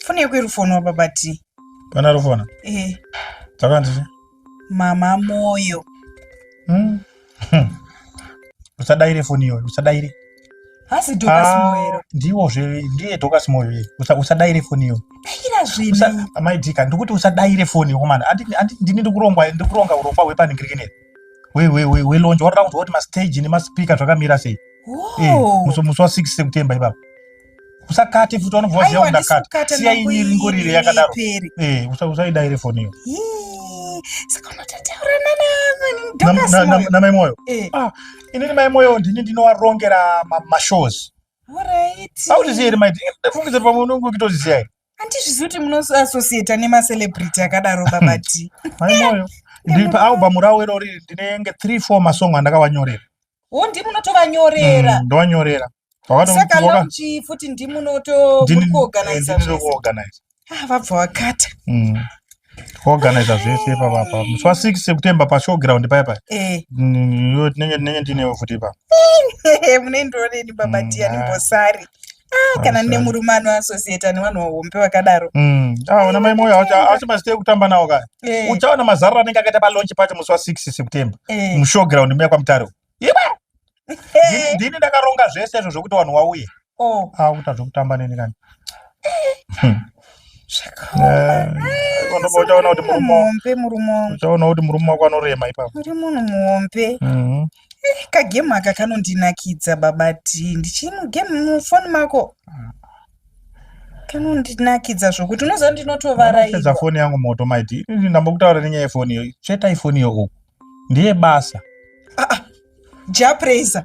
Foni yako irufona baba T. Pana rufona? Takandisi? Mama moyo. Usadaire foni yo, usadaire. Hasi Dokas moyo. Ndiye Dokas moyo ye. Usadaire foni yo. Daira zvini. Maidika ndikuti usadaire foni yo komana. Andi ndini ndikuronga urongwa wepaningirikene. We launch what round what ma stage ni ma speaker zvakamira sei. Muso 6 September ibaba. Usakate futi vanovhuwa ziya undakata. Siya inyiri ngorire yakadaro. Usaidaire foni yo. Saka unotataura na mai moyo. Inini mai moyo ndinowarongera ma-shows. Alright. Autiziye maiti. Ndafungidza pamwe unongokitoziziya here. Handizvizuti munoassociate nema-celebrity akadaro baba T. Mai moyo. Ndiri paalbum rawo irori ndinenge 3-4 masong andakawanyorera. Ndimunotovanyorera. Ndowanyorera. Saka launch futi ndikuorganize. Vabva vakata. Kuorganize zvese papa. Musi 6 September pa showground paya. Tinenge ndinewo futi pa. Munendoreni baba T animbosari. Kana nemurume anoassociate nevanhu vahombe vakadaro. Ona mai moyo achimasite kutamba nawo kaya. Uchaona mazarura anenge akaita pa launch pacho musi 6 September. Mushowground muya kwamutaro. Ndini ndakaronga zvese izvo zvokuti vanhu vauye. Uta zvokutamba neni kani. Uchaona kuti murume wako anorema ipapo. Uri munhu muhombe. Kagemu aka kanondinakidza baba T. Ndichimugemu mufoni mako. Kanondinakidza zvokuti unoziva ndinotovarairwa. Pedza foni yangu moto maiti. Ndambokutaura nenyaya yefoni iyo. Tsveta ifoni iyo uku. Ndiye basa. Japraiser.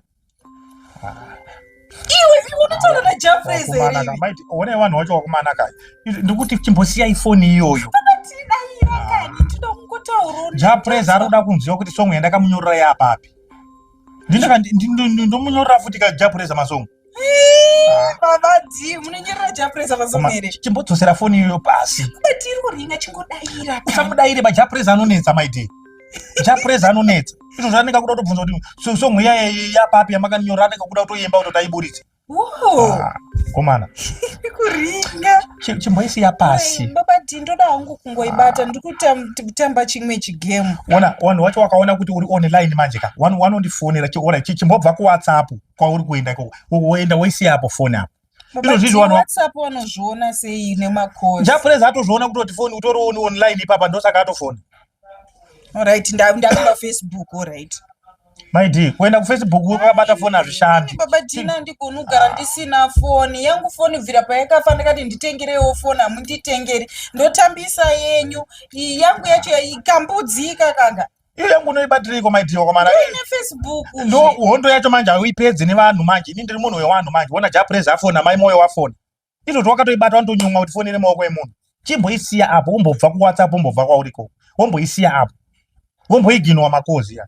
Iwe unotaura naJapraiser here. Maiti one vanhu vacho wakumanaka. Ndikuti chimbosiya ifoni iyoyo. Baba T daira kani ndinoda kungotaura. Japraiser arikuda kunziva kuti song yandakamunyorera yapapi. Ndomunyorera futi kaJapraiser masong. Baba T munonyorera Japraiser masong here. Chimbodzosera foni iyoyo pasi. Baba T irikuringa chingodaira. Usamudaire baJapraiser anonetsa maiti. Japraiser anonetsa. Izvo zvanenge kuda kutobvunza kuti song yapapi yamakanyorera anenge kuda kutoyemba kuti taiburitse. Komana. Kuringa. Chimboisiya pasi. Baba T ndoda hangu kungoibata ndikutamba chimwe chigame. Vanhu vacho wakaona kuti uri online manje ka. Wanondifonera chimbobva kuWhatsApp kwauri kuenda woenda woisiyapo foni apo. Baba T WhatsApp vanozviona sei nemakosi. Japraiser atozviona kuti foni utori online ipapa ndosaka atofona. Alright, ndakunda Facebook, alright. My dear, kuenda kuFacebook wakabata foni hazvishandi. Baba T ndigona kugara ndisina foni. Yangu foni bvira payakafa ndakati nditengerewo foni hamunditengeri. Ndotambisa yenyu. Yangu yacho ikambudzika kanga. Iyo yangu unoibatiriko my dear wakamana. Ine Facebook. Ndo hondo yacho manje hauipedzi nevanhu manje. Ini ndiri munhu wevanhu manje. Ona Japraiser afona mai moyo wafona. Izvo wakatoibata wandonyumwa kuti foni ine maoko emunhu. Chimboisiya apo wombobva kuWhatsApp wombobva kwauriko. Womboisiya apo. Womboiginwa makozi ya.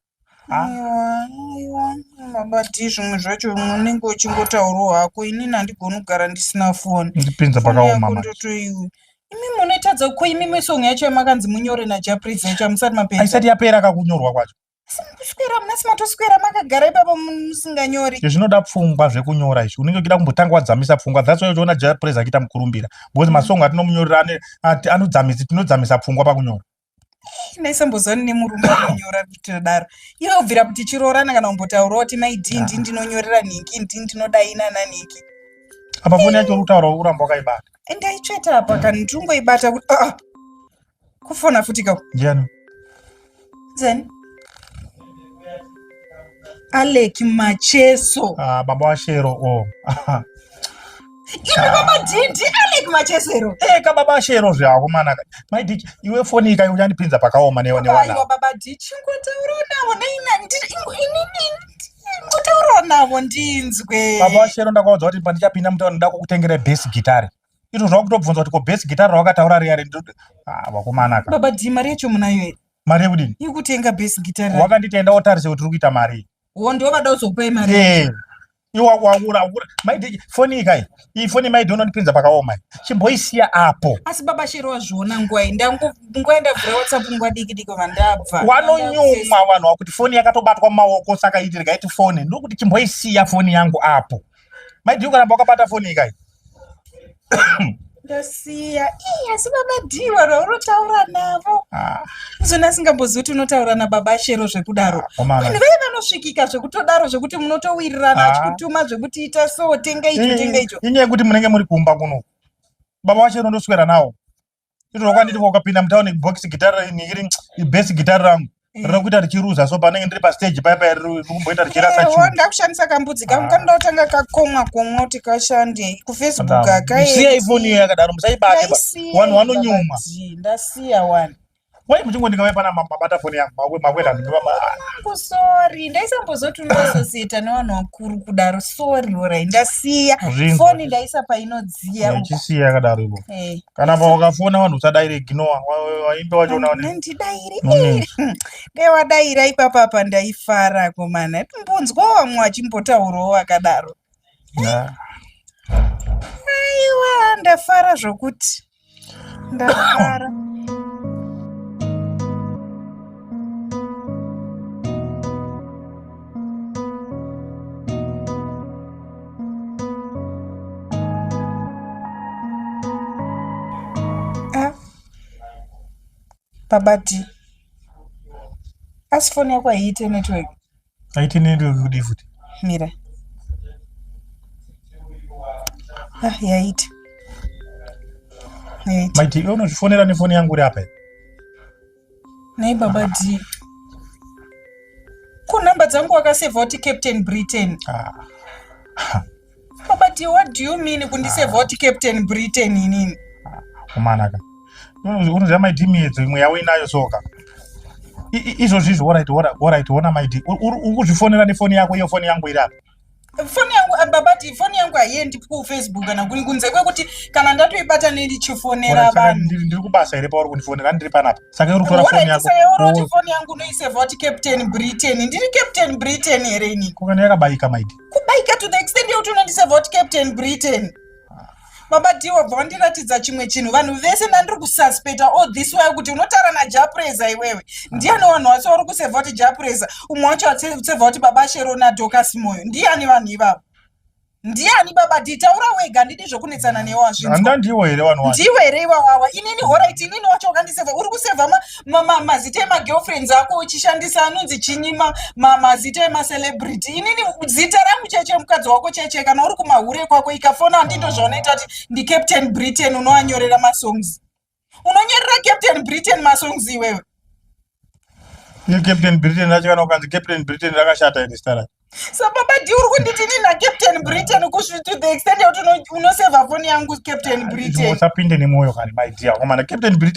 Aiwa, baba T zvimwe zvacho unenge uchingotaurawo hako. Inini handigoni kugara ndisina foni. Ndipinza pakaoma manje. Imi munoitadza ko imi song yacho yamakanzi munyore naJapraiser yacho musati mapedza. Aisati yapera kakunyorwa kwacho. Simuswera munasi matoswera makagara ipapo musinganyori. Zvinoda pfungwa zvekunyora izvi. Unenge uchida kumbotanga wadzamisa pfungwa. That's why uchiona Japraiser achiita mukurumbira. Because masong atinomunyorera anodzamisa pfungwa pakunyora. Naisambozani nemurume anonyora kutodaro. Iwe ubvira kuti chirorana kana kumbotaurawo kuti maidhindi ndinonyorera nhingi ndinodaina nanhiki. Apa foni yacho urikutaura uramba wakaibata. Ndaitsveta apa kana ndingoibata kuti kufona futi kako. Ndiani? Zani? Alec Macheso. Baba waShero. Iwe baba Dindi Alec Machesero. Kababa Shero zvako manaka. Maiti iwe foni ika uchandipinza pakaoma newana. Aiwa baba Dindi chingotaurawo navo ngotaurawo navo ndinzwe. Baba waShero ndakaudza kuti pandichapinda mutauro ndako kutengera bass guitar. Izvo zvakutobvunza kuti ko bass guitar rawakataura riya wakomanaka. Baba Dindi mari yacho munayo here? Mari yekudini? Ikutenga bass guitar. Wakanditenda wotarise kuti uri kuita mari. Ndovada kuzokupai mari. Iwa maiti foni ikai. Iyi foni maiti unondipinza pakaoma. Chimboisiya apo. Asi baba Shero wazviona nguwai. Ngoenda vhura WhatsApp nguwa diki vandabva. Wanonyumwa vanhu wakuti foni yakatobatwa mumaoko saka iti regaiti foni. Ndokuti chimboisiya foni yangu apo. Maiti ukaramba wakabata foni ikai. ndasiya asi baba dhiwa raunotaura navo izvona asingambozivi kuti unotaura nababa shero zvekudaro vanhu vei vanosvikika zvekutodaro zvekuti munotowirirana achikutuma zvekuti ita so tenga icho tenga icho inyaya yekuti munenge muri kumba kuno baba washero ndoswera nawo itokwanditi ukapinda mutauni box gitara iri base gitara rangu rinokuita richiruza so panenge ndiri pastage paipa rikumboita richirasa chu ndakushandisa kambudzi kangu kandautanga kakomwa komwa kuti kashande kufacebook akasiya ifoni iyo yakadaro musaibate vanhu vanonyuma ndasiya wani wai muchingondinga vai pana mabata foni yangu makweta kusori ndaisambozoti unososiyeta nevanhu vakuru kudaro sori orai ndasiya foni ndaisa painodziya uchisiya yakadaro ivo kana pakafona vanhu usadaire ignore waimbe wacho ndidaire dai wadaira ipapapa ndaifara komana mbunzwa vamwe vachimbotaurawo vakadaro aiwa ndafara zvokuti ndafara babati asi foni yako haiite network haite network kudi futi mira yaite maiti unozvifonera nefoni yangu uri apa nai babati kunamba dzangu wakasevha kuti Captain Britain babati what do you mean kundisevha kuti Captain Britain inini kumanaka unoziva maiti miedzo imwe yawo inayo soka izvozvizvo orit ona maiti uri kuzvifonera nefoni yako iyo foni yangu iri apa foni yangu babati foni yangu haiendi kufacebook kana kuri kunze kwekuti kana ndatoibata nendichifonera vanhu ndiri kubasa here pauri kundifonera ndiri panapa saka uri kutora foni yako kuti foni yangu unoisevha kuti Captain Britain ndiri Captain Britain here ini kokani yakabayika maiti kubayika to the extent yekuti unondisevha kuti Captain Britain babati wabva wandiratidza chimwe chinhu vanhu vese ndandiri kususpecta all this way kuti unotaura najapreza iwewe ndiani vanhu vase vari kusevha kuti japreza umwe wacho atsevha kuti baba shero nadhokas moyo ndiani vanhu ivavo ndiani babati taura wega ndidi zvokunetsana newa zvinondiwo here vanhu ndiwe here iwawawa inini orit inini wacho wakandisevha uri kusevha mazita emagirlfriends ako uchishandisa anonzi chinyima mazita emacelebrity inini zita rangu cheche mukadzi wako cheche kana uri kumahure kwako ikafona handito zvaunoita kuti ndiCaptain Britain unowanyorera masongs unonyorera Captain Britain masongs iwewe Captain Britain racho kana ukanzi Captain Britain rakashata here stara sababa uri kunditi nina Captain Britain kusvika to the extent yekuti unosevha foni yangu Captain Britain usapinde nemwoyo kani my dear komana Captain Britain